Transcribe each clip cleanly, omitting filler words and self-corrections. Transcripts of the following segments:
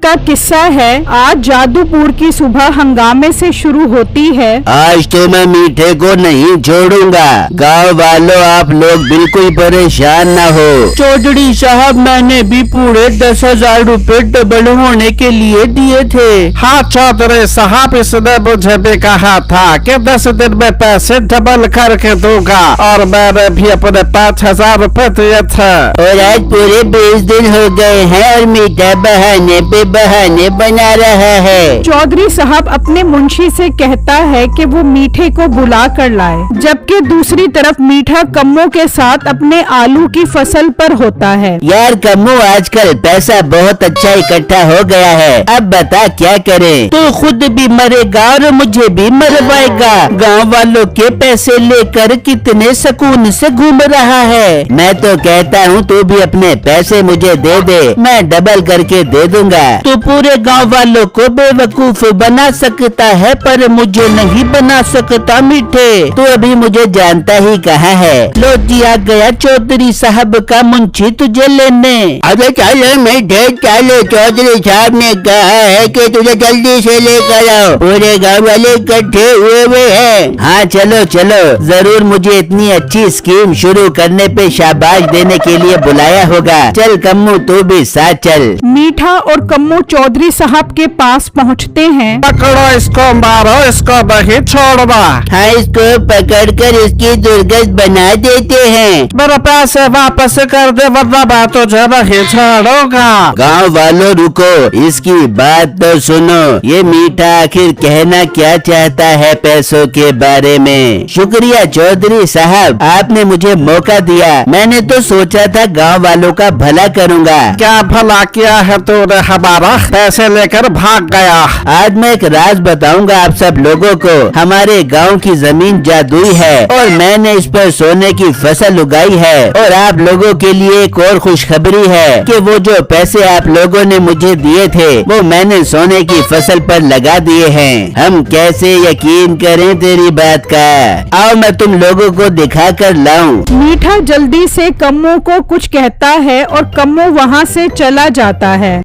का किस्सा है। आज जादूपुर की सुबह हंगामे से शुरू होती है। आज तो मैं मीठे को नहीं छोड़ूंगा। गाँव वालों, आप लोग बिल्कुल परेशान न हो। चौधरी साहब, मैंने भी पूरे 10,000 रुपए डबल होने के लिए दिए थे। हाँ चौधरी साहब, इसने मुझे भी कहा था कि 10 दिन में पैसे डबल करके दूंगा, और मैंने भी अपने 5,000 रुपए दिए थे। और आज पूरे 20 दिन हो गए हैं और मीठा बहाने पे बहाने बना रहा है। चौधरी साहब अपने मुंशी से कहता है कि वो मीठे को बुला कर लाए, जबकि दूसरी तरफ मीठा कम्मो के साथ अपने आलू की फसल पर होता है। यार कम्मो, आजकल पैसा बहुत अच्छा इकट्ठा हो गया है। अब बता क्या करें? तो खुद भी मरेगा और मुझे भी मरवाएगा। गांव वालों के पैसे लेकर कितने सुकून से घूम रहा है। मैं तो कहता हूँ तू भी अपने पैसे मुझे दे दे, मैं डबल करके दे दूंगा। तो पूरे गांव वालों को बेवकूफ बना सकता है, पर मुझे नहीं बना सकता मीठे। तू अभी मुझे जानता ही कहाँ है। लो जी, आ गया चौधरी साहब का मुंशी तुझे लेने। अबे चलो मीठे चलो, चौधरी साहब ने कहा है कि तुझे जल्दी से लेकर आओ, पूरे गाँव वाले इकट्ठे हुए हैं। हाँ चलो चलो, जरूर मुझे इतनी अच्छी स्कीम शुरू करने पे शाबाश देने के लिए बुलाया होगा। चल कम्मू, तू भी साथ चल। मीठा और कम्मो चौधरी साहब के पास पहुंचते हैं। पकड़ो इसको, मारो इसको, नहीं छोड़ना। हाँ, इसको पकड़कर इसकी दुर्गत बना देते हैं। मेरे पैसे वापस कर दे, वरना मैं तुझे नहीं छोड़ूंगा। गाँव वालों रुको, इसकी बात तो सुनो। ये मीठा आखिर कहना क्या चाहता है पैसों के बारे में? शुक्रिया चौधरी साहब, आपने मुझे मौका दिया। मैंने तो सोचा था गाँव वालों का भला करूँगा। क्या भला किया है तूने हमारा? पैसे लेकर भाग गया। आज मैं एक राज बताऊंगा आप सब लोगों को। हमारे गांव की जमीन जादुई है और मैंने इस पर सोने की फसल उगाई है। और आप लोगों के लिए एक और खुशखबरी है कि वो जो पैसे आप लोगों ने मुझे दिए थे, वो मैंने सोने की फसल पर लगा दिए हैं। हम कैसे यकीन करें तेरी बात का? आओ मैं तुम लोगों को दिखा कर लाऊं। मीठा जल्दी से कम्मो को कुछ कहता है और कम्मो वहाँ से चला जाता है।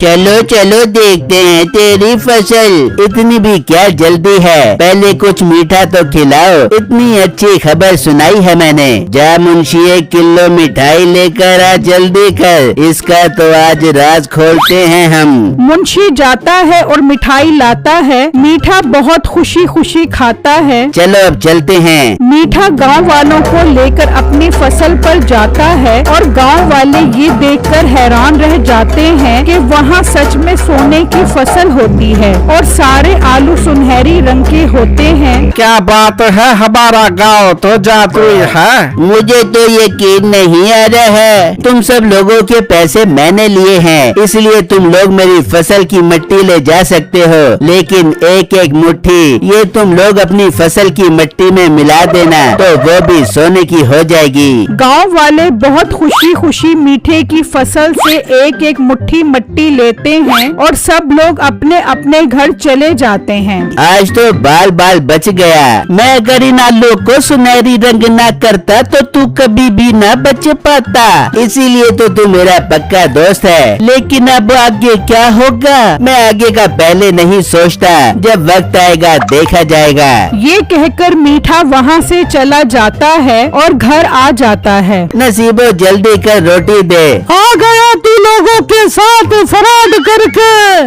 चलो चलो देखते हैं तेरी फसल। इतनी भी क्या जल्दी है, पहले कुछ मीठा तो खिलाओ। इतनी अच्छी खबर सुनाई है मैंने। जा मुंशी, 1 किलो मिठाई लेकर आ, जल्दी कर। इसका तो आज राज खोलते हैं हम। मुंशी जाता है और मिठाई लाता है। मीठा बहुत खुशी खुशी खाता है। चलो अब चलते हैं। मीठा गांव वालों को लेकर अपनी फसल पर जाता है और गांव वाले ये देखकर हैरान रह जाते हैं कि वहाँ सच में सोने की फसल होती है और सारे आलू सुनहरी रंग के होते हैं। क्या बात है, हमारा गांव तो जादुई है। मुझे तो यकीन नहीं आ रहा है। तुम सब लोगों के पैसे मैंने लिए हैं, इसलिए तुम लोग मेरी फसल की मिट्टी ले जा सकते हो, लेकिन एक एक मुट्ठी ये तुम लोग अपनी फसल की मिट्टी में मिला देना, तो वो भी सोने की हो जाएगी। गांव वाले बहुत खुशी खुशी मीठे की फसल से एक एक मुट्ठी मिट्टी लेते हैं और सब लोग अपने अपने घर चले जाते हैं। आज तो बाल बाल बच गया। मैं अगर इन आलू को सुनहरी रंग ना करता तो तू कभी भी ना बच पाता। इसीलिए तो तू मेरा पक्का दोस्त है। लेकिन अब आगे क्या होगा? मैं आगे का पहले नहीं सोचता, जब वक्त आएगा देखा जाएगा। ये कहकर मीठा वहाँ से चला जाता है और घर आ जाता है। नसीबो, जल्दी कर रोटी दे। आ गया तू लोगों के साथ फराड करके।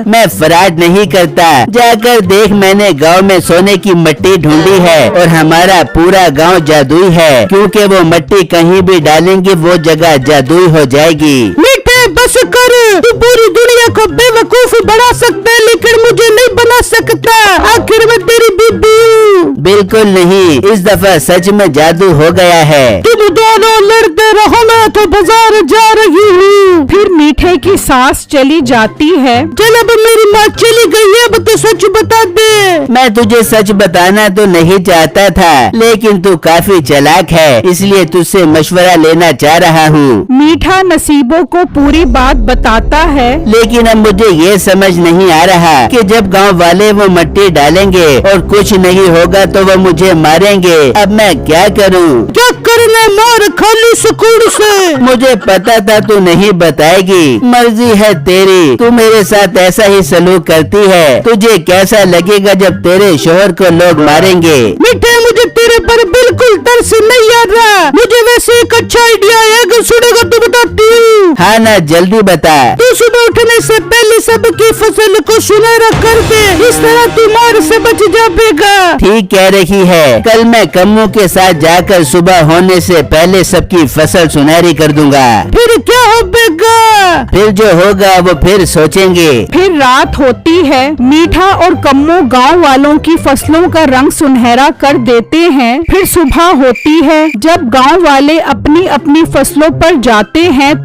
मैं फराड नहीं करता, जाकर देख, मैंने गांव में सोने की मिट्टी ढूंढी है और हमारा पूरा गांव जादुई है, क्योंकि वो मिट्टी कहीं भी डालेंगे वो जगह जादुई हो जाएगी। मीठे बस कर, तू पूरी दुनिया को बेवकूफ बना सकता है, लेकिन मुझे नहीं बना सकता। आखिर में तेरी बीबी। बिल्कुल नहीं, इस दफा सच में जादू हो गया है। तुम दोनों लड़ते रहो, मैं तो बाजार जा रही हूँ। फिर मीठे की सांस चली जाती है। चल, अब मेरी माँ चली गई है, अब तो सच बता दे। मैं तुझे सच बताना तो नहीं चाहता था, लेकिन तू काफी चालाक है, इसलिए तुझसे मशवरा लेना चाह रहा हूँ। मीठा नसीबों को पूरी बात बताता है। लेकिन अब मुझे ये समझ नहीं आ रहा कि जब गांव वाले वो मिट्टी डालेंगे और कुछ नहीं होगा तो वो मुझे मारेंगे। अब मैं क्या करूँ? क्या कर करना मार खाली सुकून से। मुझे पता था तू नहीं बताएगी। मर्जी है तेरी, तू मेरे साथ ऐसा ही सलूक करती है। तुझे कैसा लगेगा जब तेरे शोहर को लोग मारेंगे? मीठे मुझे तेरे पर बिल्कुल तरस नहीं आ रहा। मुझे वैसे एक अच्छा आइडिया है, अगर सुनेगा तो बताती हूँ। हाँ ना, जल्दी बता। तू सुबह उठने से पहले सबकी फसल को सुनहरा कर दे, इस तरह तू मार से बच जाएगा। ठीक कह रही है। कल मैं कम्मू के साथ जाकर सुबह होने से पहले सबकी फसल सुनहरी कर दूंगा। फिर क्या होगा? फिर जो होगा वो फिर सोचेंगे। फिर रात होती है। मीठा और कम्मो गांव वालों की फसलों का रंग सुनहरा कर देते हैं। फिर सुबह होती है। जब गांव वाले अपनी अपनी फसलों पर जाते हैं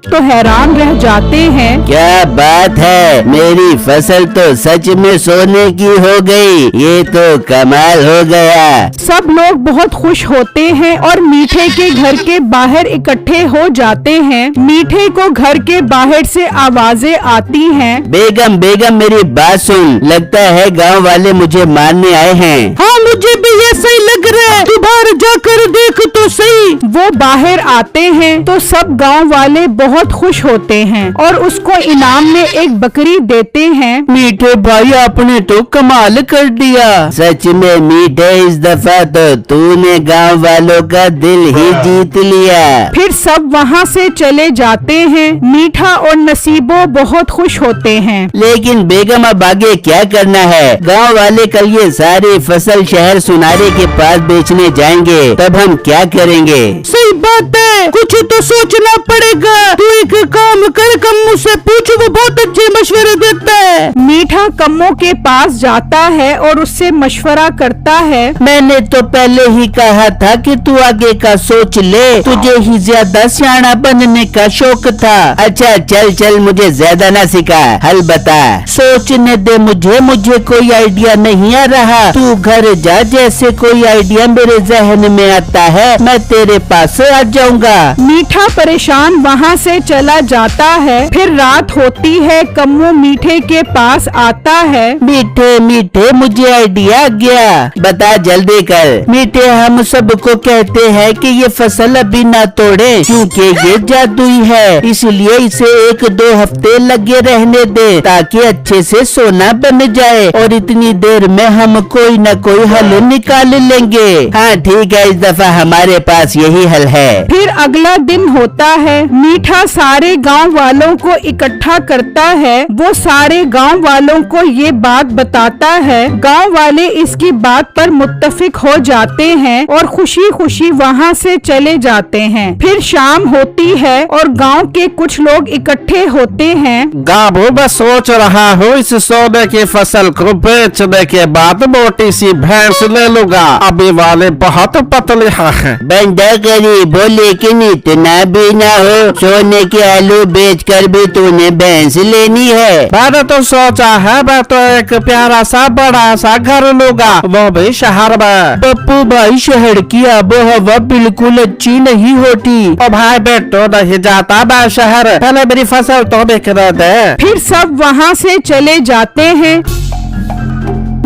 तो हैरान रह जाते हैं। क्या बात है, मेरी फसल तो सच में सोने की हो गई। ये तो कमाल हो गया। सब लोग बहुत खुश होते हैं और मीठे के घर के बाहर इकट्ठे हो जाते हैं। मीठे को घर के बाहर से आवाजें आती हैं। बेगम बेगम मेरी बात सुन, लगता है गांव वाले मुझे मारने आए हैं। हाँ मुझे भी ऐसा ही लग रहा है, तू बाहर जाकर देख तो सही। वो बाहर आते हैं तो सब गांव वाले बहुत खुश होते हैं और उसको इनाम में एक बकरी देते हैं। मीठे भाई आपने तो कमाल कर दिया। सच में मीठे, इस दफा तो तूने गांव वालों का दिल ही जीत लिया। फिर सब वहाँ से चले जाते हैं। मीठा और नसीबो बहुत खुश होते हैं। लेकिन बेगम अब आगे क्या करना है? गांव वाले कल ये सारी फसल शहर सुनारे के पास बेचने जाएंगे, तब हम क्या करेंगे? सही बात है, कुछ तो सोचना पड़ेगा। तू एक काम कर, कम्मू से पूछ, वो बहुत अच्छे मशवरे देता है। मीठा कम्मो के पास जाता है और उससे मशवरा करता है। मैंने तो पहले ही कहा था कि तू आगे का सोच ले, तुझे ही ज्यादा सियाना बनने का शौक था। अच्छा चल चल, मुझे ज्यादा ना सिखा, हल बता। सोचने दे मुझे कोई आइडिया नहीं आ रहा। तू घर जा, जैसे कोई आइडिया मेरे जहन में आता है मैं तेरे पास आ जाऊंगा। मीठा परेशान वहाँ से चला जाता है। फिर रात होती है। कम्मो मीठे के पास आता है। मीठे मीठे मुझे आइडिया आ गया। बता जल्दी कर। मीठे हम सबको कहते हैं कि ये फसल अभी ना तोड़े, क्योंकि ये जादुई है, इसलिए इसे 1-2 हफ्ते लगे रहने दे ताकि अच्छे से सोना बन जाए और इतनी देर में हम कोई न कोई हल निकाल लेंगे। हाँ ठीक है, इस दफा हमारे पास यही हल है। फिर अगला दिन होता है। मीठा सारे गांव वालों को इकट्ठा करता है। वो सारे गांव वालों को ये बात बताता है। गांव वाले इसकी बात पर मुत्तफिक हो जाते हैं और खुशी खुशी वहाँ से चले जाते हैं। फिर शाम होती है और गांव के कुछ लोग इकट्ठे होते हैं। गाबू मैं सोच रहा हूँ इस सोने की फसल को बेचने के बाद मोटी सी भैंस ले लूंगा। अभी वाले बहुत पतले हैं। बंदा करी बोले कि इतना भी ना हो, सोने के आलू बेचकर भी तूने भैंस लेनी है। मैंने तो सोचा है मैं तो एक प्यारा सा बड़ा सा घर लूंगा, वो भी शहर में। पप्पू भाई, शहर की आबो हवा बिल्कुल अच्छी नहीं होती। ओ भाई बेटो नहीं जाता मैं शहर, पहले मेरी फसल तो बिकने दे। फिर सब वहाँ से चले जाते हैं।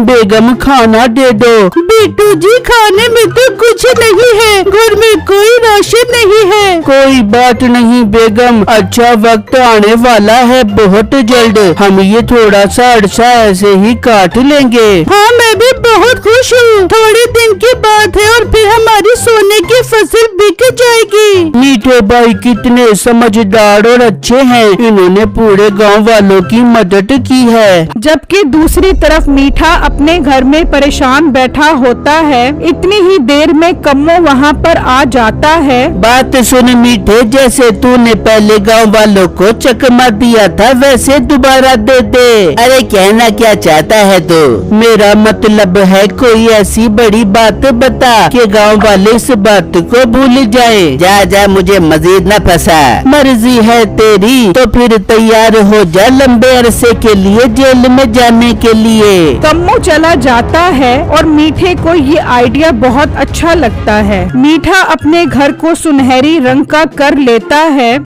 बेगम खाना दे दो। बेटू जी खाने में तो कुछ नहीं है, घर में कोई राशन नहीं है। कोई बात नहीं बेगम, अच्छा वक्त आने वाला है बहुत जल्द, हम ये थोड़ा सा अरसा ऐसे ही काट लेंगे। हाँ मैं भी बहुत खुश हूँ, थोड़े दिन की बात है और फिर हमारी सोने की फसल बिक जाएगी। मीठे भाई कितने समझदार और अच्छे हैं, इन्होंने पूरे गाँव वालों की मदद की है। जबकि दूसरी तरफ मीठा अपने घर में परेशान बैठा होता है। इतनी ही देर में कम्मो वहाँ पर आ जाता है। बात सुन मीठे, जैसे तूने पहले गांव वालों को चकमा दिया था वैसे दोबारा दे दे। अरे कहना क्या चाहता है तू? मेरा मतलब है कोई ऐसी बड़ी बात बता कि गांव वाले इस बात को भूल जाए। जा जा, मुझे मजीद न फंसा। मर्जी है तेरी, तो फिर तैयार हो जा लंबे अरसे के लिए जेल में जाने के लिए। कम्मो चला जाता है और मीठे को ये आइडिया बहुत अच्छा लगता है। मीठा अपने घर को सुनहरी रंग का कर लेता है।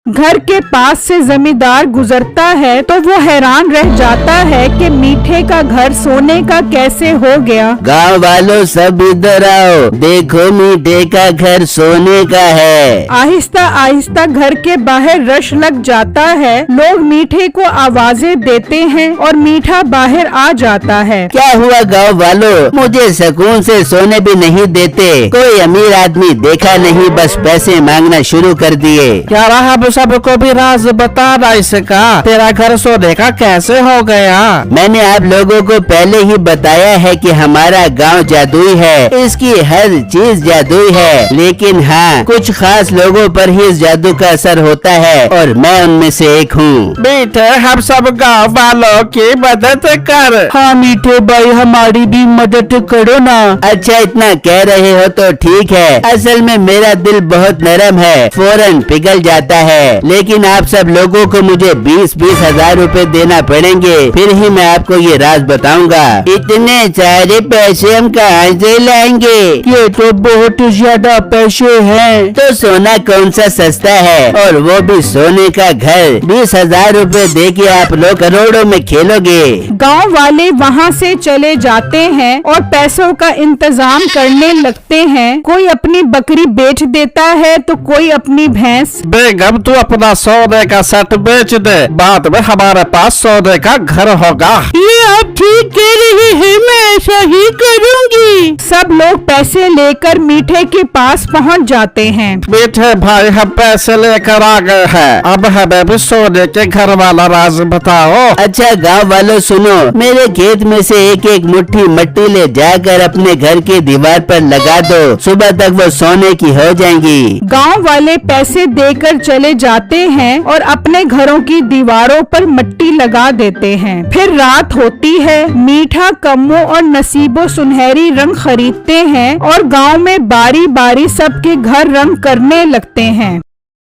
घर के पास से जमींदार गुजरता है तो वो हैरान रह जाता है कि मीठे का घर सोने का कैसे हो गया। गाँव वालों सब इधर आओ, देखो मीठे का घर सोने का है। आहिस्ता आहिस्ता घर के बाहर रश लग जाता है। लोग मीठे को आवाजें देते हैं और मीठा बाहर आ जाता है। क्या हुआ गाँव वालों, मुझे सुकून से सोने भी नहीं देते। कोई अमीर आदमी देखा नहीं, बस पैसे मांगना शुरू कर दिए। क्या रहा सबको भी राज बता रहा इसका, तेरा घर सोने का कैसे हो गया? मैंने आप लोगों को पहले ही बताया है कि हमारा गांव जादुई है, इसकी हर चीज जादुई है। लेकिन हाँ, कुछ खास लोगों पर ही इस जादू का असर होता है और मैं उनमें से एक हूँ। बेटे हम सब गाँव वालों की मदद कर। हाँ मीठे भाई, हमारी भी मदद करो ना। अच्छा इतना कह रहे हो तो ठीक है। असल में मेरा दिल बहुत नरम है, फौरन पिघल जाता है। लेकिन आप सब लोगों को मुझे 20-20 हजार रूपए देना पड़ेंगे, फिर ही मैं आपको ये राज बताऊंगा। इतने सारे पैसे हम कहाँ से लाएंगे? ये तो बहुत ज्यादा पैसे हैं। तो सोना कौन सा सस्ता है, और वो भी सोने का घर। 20,000 रूपए दे के आप लोग करोड़ों में खेलोगे। गांव वाले वहां से चले जाते हैं और पैसों का इंतजाम करने लगते हैं। कोई अपनी बकरी बेच देता है तो कोई अपनी भैंस। बेगम तू अपना सोने का सेट बेच दे, बाद में हमारे पास सोने का घर होगा। ये आप ठीक कह रहे हैं, मैं ऐसा ही करूँगी। सब लोग पैसे लेकर मीठे के पास पहुंच जाते हैं। मीठे भाई हम पैसे लेकर आ गए हैं, अब हमें भी सोने के घर वाला राज बताओ। अच्छा गांव वालों सुनो, मेरे खेत में से एक एक मुट्ठी मिट्टी ले जाकर अपने घर की दीवार पर लगा दो, सुबह तक वो सोने की हो जाएंगी। गांव वाले पैसे देकर चले जाते हैं और अपने घरों की दीवारों पर मिट्टी लगा देते हैं। फिर रात होती है। मीठा, कम्मो और नसीबो सुनहरी रंग खरीदते हैं और गांव में बारी बारी सबके घर रंग करने लगते हैं।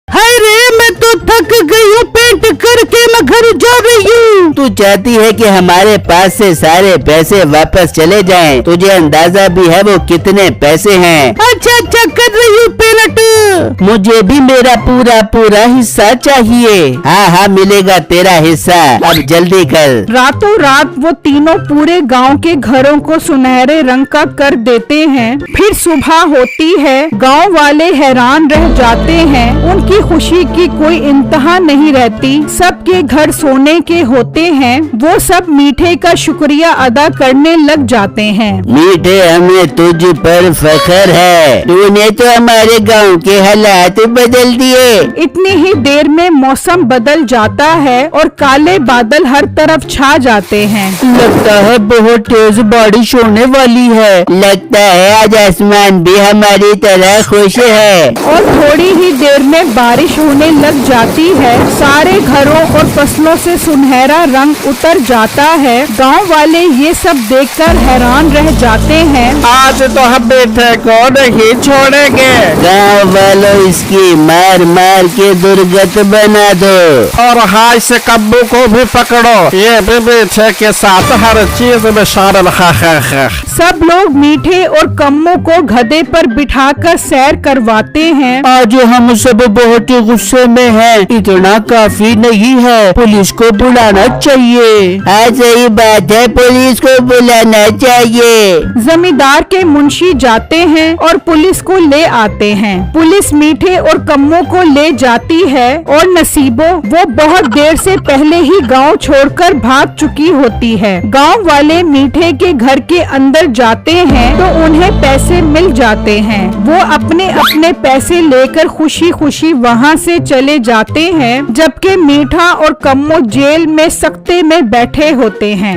अरे मैं तो थक गई हूँ, पेट करके मैं घर जा रही हूँ। तू चाहती है कि हमारे पास से सारे पैसे वापस चले जाएं। तुझे अंदाजा भी है वो कितने पैसे हैं। अच्छा कर रही हूँ पेरट। मुझे भी मेरा पूरा पूरा हिस्सा चाहिए। हाँ मिलेगा तेरा हिस्सा, अब जल्दी कर। रातों रात वो तीनों पूरे गांव के घरों को सुनहरे रंग का कर देते हैं। फिर सुबह होती है। गांव वाले हैरान रह जाते हैं, उनकी खुशी की कोई इंतहा नहीं रहती। सबके घर सोने के होते हैं। वो सब मीठे का शुक्रिया अदा करने लग जाते हैं। मीठे, हमें तुझ पर फख्र है, तूने तो हमारे गांव के हालात बदल दिए। इतनी ही देर में मौसम बदल जाता है और काले बादल हर तरफ छा जाते हैं। लगता है बहुत तेज बारिश होने वाली है। लगता है आज आसमान भी हमारी तरह खुश है। और थोड़ी ही देर में बारिश होने लग जाती है। सारे घरों और फसलों से सुनहरा रंग उतर जाता है। गांव वाले ये सब देखकर हैरान रह जाते हैं। आज तो हम मीठे को नहीं छोड़ेंगे। गाँव वालों, इसकी मार मार के दुर्गत बना दो। और हाय से कब्बू को भी पकड़ो, ये भी मीठे के साथ हर चीज में शामिल है। सब लोग मीठे और कम्मो को गधे पर बिठाकर सैर करवाते हैं। आज हम सब बहुत गुस्से में हैं। इतना काफी नहीं है, पुलिस को बुलाना चाहिए। हाँ सही बात है, पुलिस को बुलाना चाहिए। जमींदार के मुंशी जाते हैं और पुलिस को ले आते हैं। पुलिस मीठे और कम्मो को ले जाती है और नसीबो वो बहुत देर से पहले ही गांव छोड़कर भाग चुकी होती है। गांव वाले मीठे के घर के अंदर जाते हैं तो उन्हें पैसे मिल जाते हैं। वो अपने अपने पैसे लेकर खुशी खुशी वहाँ से चले जाते हैं, जबकि मीठा और कम्मो जेल में सख्ते में बैठे होते हैं।